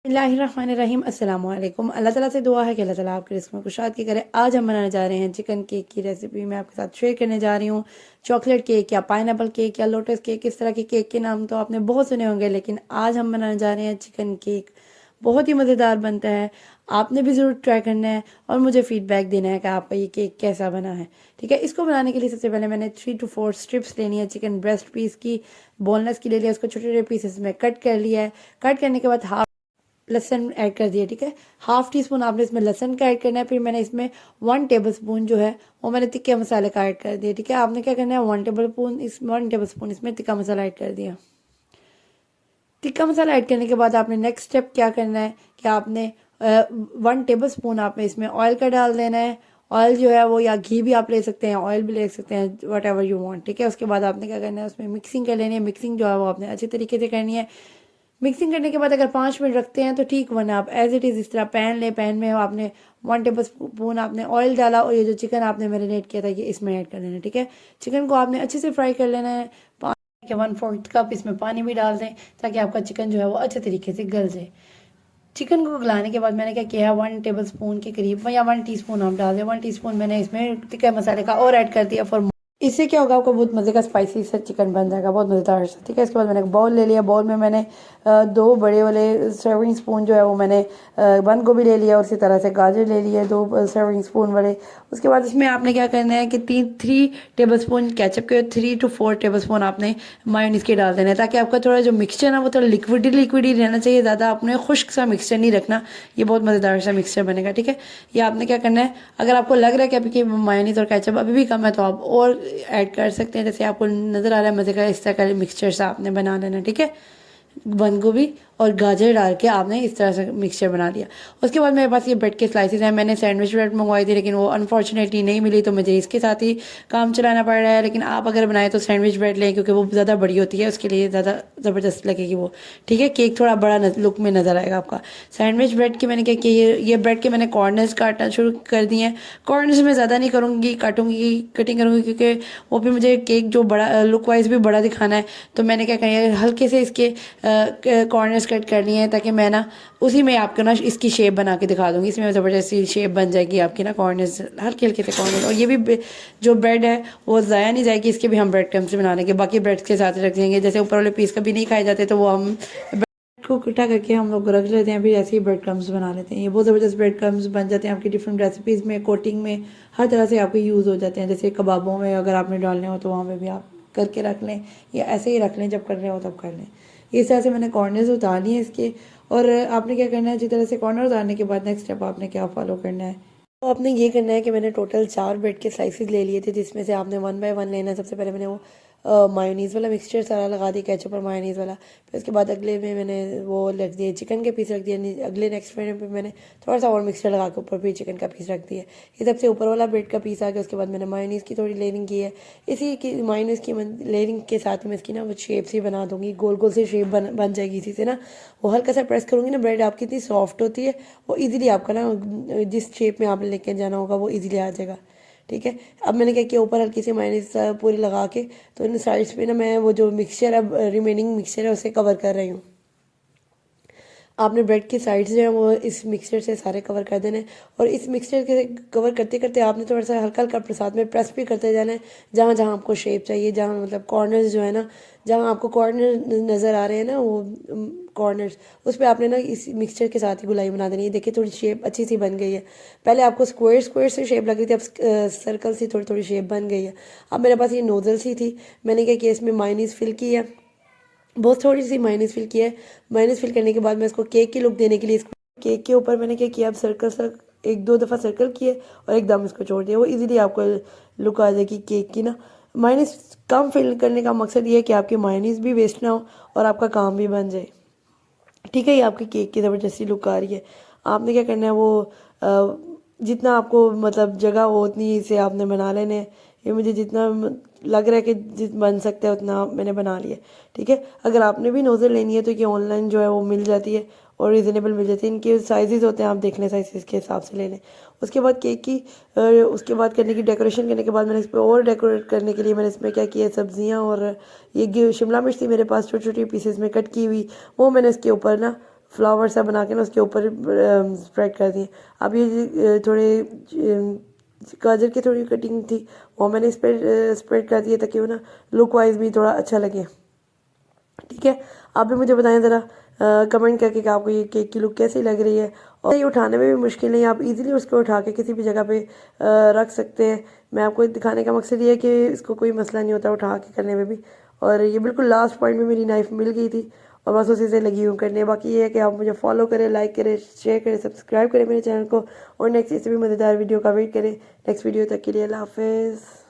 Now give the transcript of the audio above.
बिस्मिल्लाहिर्रहमानिर्रहीम अस्सलाम वालेकुम। अल्लाह ताला से दुआ है कि अल्लाह ताला आपके रिस्क में कुशाद की करे। आज हम बनाने जा रहे हैं चिकन केक की रेसिपी। मैं आपके साथ शेयर करने जा रही हूँ। चॉकलेट केक या पाइनएप्पल केक या लोटस केक, इस तरह के केक के नाम तो आपने बहुत सुने होंगे, लेकिन आज हम बनाने जा रहे हैं चिकन केक। बहुत ही मज़ेदार बनता है। आपने भी ज़रूर ट्राई करना है और मुझे फ़ीडबैक देना है कि आपका ये केक कैसा बना है। ठीक है, इसको बनाने के लिए सबसे पहले मैंने 3 to 4 स्ट्रिप्स लेनी है चिकन ब्रेस्ट पीस की, बोनलेस की ले लिया। उसको छोटे छोटे पीसेस में कट कर लिया है। कट करने के बाद हाफ लहसन ऐड कर दिया। ठीक है, हाफ टी स्पून आपने इसमें लहसन का ऐड करना है। फिर मैंने इसमें 1 टेबल स्पून जो है वो मैंने तिक्के मसाले का ऐड कर दिया। ठीक है, आपने क्या करना है, 1 टेबल स्पून इसमें तिक्का मसाला ऐड कर दिया। तिक्का मसाला ऐड करने के बाद आपने नेक्स्ट स्टेप क्या करना है कि आपने 1 टेबल स्पून आपने इसमें ऑयल का डाल देना है। ऑयल जो है वो, या घी भी आप ले सकते हैं, ऑयल भी ले सकते हैं, वट एवर यू वांट। ठीक है, उसके बाद आपने क्या करना है, उसमें मिक्सिंग कर लेनी है। मिक्सिंग जो है वो आपने अच्छे तरीके से करनी है। मिक्सिंग करने के बाद अगर 5 मिनट रखते हैं तो ठीक, वरना आप एज इट इज़ इस तरह पैन लें। पैन में आपने 1 टेबल स्पून आपने ऑयल डाला और ये जो चिकन आपने मैरिनेट किया था ये इसमें ऐड कर देना है। ठीक है, चिकन को आपने अच्छे से फ्राई कर लेना है। पानी के 1/4 कप इसमें पानी भी डाल दें ताकि आपका चिकन जो है वो अच्छे तरीके से गल जाए। चिकन को गलाने के बाद मैंने क्या किया है, 1 टेबल स्पून के करीब या 1 टीस्पून आप डाल दें। 1 टीस्पून मैंने इसमें टिक्का मसाले का और ऐड कर दिया फॉर। इससे क्या होगा, आपको बहुत मज़े का स्पाइसी सा चिकन बन जाएगा, बहुत मज़ेदार सा। ठीक है, इसके बाद मैंने एक बाउल ले लिया। बाउल में मैंने 2 बड़े वाले सर्विंग स्पून जो है वो मैंने बंद गोभी ले लिया और उसी तरह से गाजर ले लिया, 2 सर्विंग स्पून वाले। उसके बाद इसमें आपने क्या करना है कि 3 टेबल स्पून केचप के 3 to 4 टेबल स्पून आपने मायोनीज़ के डाल देना है, ताकि आपका थोड़ा जो मिक्सचर है ना वो थोड़ा लिक्विड ही रहना चाहिए। ज़्यादा आपने खुश्क सा मिक्सचर नहीं रखना, ये बहुत मज़ेदार सा मिक्सचर बनेगा। ठीक है, ये आपने क्या करना है, अगर आपको लग रहा है कि आपकी मायोनीज़ और केचप अभी भी कम है तो आप और ऐड कर सकते हैं। जैसे आपको नज़र आ रहा है मज़े का, इस तरह का मिक्सचर सा आपने बना लेना। ठीक है, बंद गोभी और गाजर डाल के आपने इस तरह से मिक्सचर बना लिया। उसके बाद मेरे पास ये ब्रेड के स्लाइसेस हैं। मैंने सैंडविच ब्रेड मंगवाई थी लेकिन वो अनफॉर्चुनेटली नहीं मिली, तो मुझे इसके साथ ही काम चलाना पड़ रहा है। लेकिन आप अगर बनाए तो सैंडविच ब्रेड लें, क्योंकि वो ज़्यादा बड़ी होती है, उसके लिए ज़्यादा ज़बरदस्त लगेगी वो। ठीक है, केक थोड़ा बड़ा लुक में नज़र आएगा आपका। सैंडविच ब्रेड की मैंने क्या किया, ये ब्रेड के मैंने कॉर्नर्स काटना शुरू कर दिए हैं। कॉर्नर्स में ज़्यादा नहीं करूँगी, कटिंग करूँगी, क्योंकि वो भी मुझे केक जो बड़ा लुक वाइज भी बड़ा दिखाना है। तो मैंने क्या किया, हल्के से इसके कॉर्नर्स कट करनी है, ताकि मैं ना उसी में आपको ना इसकी शेप बना के दिखा दूँगी। इसमें ज़बरदस्त सी शेप बन जाएगी आपकी ना, कॉर्नर्स हल्के हल्के से कॉर्नर। और ये भी जो ब्रेड है वो ज़ाया नहीं जाएगी, इसके भी हम ब्रेड क्रम्स बना लेंगे, बाकी ब्रेड्स के साथ रख देंगे। जैसे ऊपर वाले पीस कभी नहीं खाए जाते तो वो हम ब्रेड को इकट्ठा करके हम लोग रख लेते हैं, फिर ऐसे ही ब्रेड क्रम्स बना लेते हैं। ये बहुत ज़बरदस्त ब्रेड क्रम्स बन जाते हैं आपकी डिफरेंट रेसिपीज़ में, कोटिंग में, हर तरह से आपके यूज़ हो जाते हैं। जैसे कबाबों में अगर आपने डालने हो तो वहाँ पर भी आप करके रख लें, या ऐसे ही रख लें, जब कर रहे हो तब कर लें। इस तरह से मैंने कॉर्नर्स उतार लिए इसके। और आपने क्या करना है, जिस तरह से कॉर्नर उतारने के बाद नेक्स्ट स्टेप आपने क्या फॉलो करना है, तो आपने ये करना है कि मैंने टोटल 4 ब्रेड के स्लाइसेस ले लिए थे, जिसमें से आपने 1 बाय 1 लेना है। सबसे पहले मैंने वो मायोनीज़ वाला मिक्सचर सारा लगा दिया, केचप और मायोनीज़ वाला। फिर उसके बाद अगले में मैंने वो रख दिए चिकन के पीस रख दिए। अगले नेक्स्ट ब्रेड पे मैंने थोड़ा सा और मिक्सचर लगा के ऊपर फिर चिकन का पीस रख दिया। ये सबसे ऊपर वाला ब्रेड का पीस आ गया। उसके बाद मैंने मायोनीज़ की थोड़ी लेयरिंग की है। इसी की मायोनीज़ की लेयरिंग के साथ मैं इसकी ना वो शेप सी बना दूँगी, गोल गोल से शेप बन जाएगी इसी से ना। वो हल्का सा प्रेस करूँगी ना, ब्रेड आपकी इतनी सॉफ्ट होती है, वो ईजिली आपका ना जिस शेप में आपने लेके जाना होगा वो ईजिली आ जाएगा। ठीक है, अब मैंने क्या किया, ऊपर हल्की सी मायोनीज़ पूरी लगा के, तो इन साइड्स पे ना मैं वो जो मिक्सचर है, रिमेनिंग मिक्सचर है, उसे कवर कर रही हूँ। आपने ब्रेड की साइड्स जो है वो इस मिक्सचर से सारे कवर कर देने। और इस मिक्सचर के कवर करते करते आपने थोड़ा सा हल्का हल्का साथ में प्रेस भी करते जाना है, जहाँ जहाँ आपको शेप चाहिए, जहाँ मतलब कॉर्नर्स जो है ना, जहाँ आपको कॉर्नर नज़र आ रहे हैं ना वो कॉर्नर्स, उस पर आपने ना इस मिक्सचर के साथ ही गुलाई बना देनी है। देखिए थोड़ी शेप अच्छी सी बन गई है। पहले आपको स्क्वायर से शेप लग रही थी, अब सर्कल सी थोड़ी थोड़ी शेप बन गई है। अब मेरे पास ये नोजल सी थी, मैंने क्या किया, इसमें मायोनीज़ फिल की है, बहुत थोड़ी सी मायोनीज़ फिल किया है। मायोनीज़ फिल करने के बाद मैं इसको केक की लुक देने के लिए केक के ऊपर मैंने क्या किया, अब सर्कल 1-2 दफ़ा सर्कल किए और एकदम इसको छोड़ दिया। वो इजीली आपको लुक आ जाएगी केक की ना। मायोनीज़ कम फिल करने का मकसद ये है कि आपकी मायोनीज़ भी वेस्ट ना हो और आपका काम भी बन जाए। ठीक है, ये आपकी केक की ज़बरदस्ती लुक आ रही है। आपने क्या करना है, वो जितना आपको मतलब जगह हो उतनी से आपने बना लेने हैं। ये मुझे जितना लग रहा है कि जित बन सकता है उतना मैंने बना लिया। ठीक है, अगर आपने भी नोज़ल लेनी है तो ये ऑनलाइन जो है वो मिल जाती है और रिजनेबल मिल जाती है। इनके साइजेस होते हैं, आप देख लें, साइजेस के हिसाब से ले लें। उसके बाद केक की उसके बाद करने की डेकोरेशन करने के बाद मैंने इस पर और डेकोरेट करने के लिए मैंने इसमें क्या किया, सब्जियाँ और ये शिमला मिर्च थी मेरे पास छोटी छोटी पीसेस में कट की हुई, वो मैंने इसके ऊपर ना फ्लावर सा बना के ना उसके ऊपर स्प्रेड कर दिए। अब ये थोड़े गाजर की थोड़ी कटिंग थी वो मैंने स्प्रेड कर दिया ताकि वो ना लुक वाइज भी थोड़ा अच्छा लगे। ठीक है, आप भी मुझे बताएं ज़रा कमेंट करके कि आपको ये केक की लुक कैसी लग रही है। और ये उठाने में भी मुश्किल नहीं, आप इजीली उसको उठा के किसी भी जगह पे रख सकते हैं। मैं आपको दिखाने का मकसद ये है कि इसको कोई मसला नहीं होता उठा के करने में भी। और ये बिल्कुल लास्ट पॉइंट में मेरी नाइफ़ मिल गई थी और बस उसी से लगी हूँ करने। बाकी ये है कि आप मुझे फॉलो करें, लाइक करें, शेयर करें, सब्सक्राइब करें मेरे चैनल को और नेक्स्ट इससे भी मज़ेदार वीडियो का वेट करें। नेक्स्ट वीडियो तक के लिए अल्लाह हाफिज़।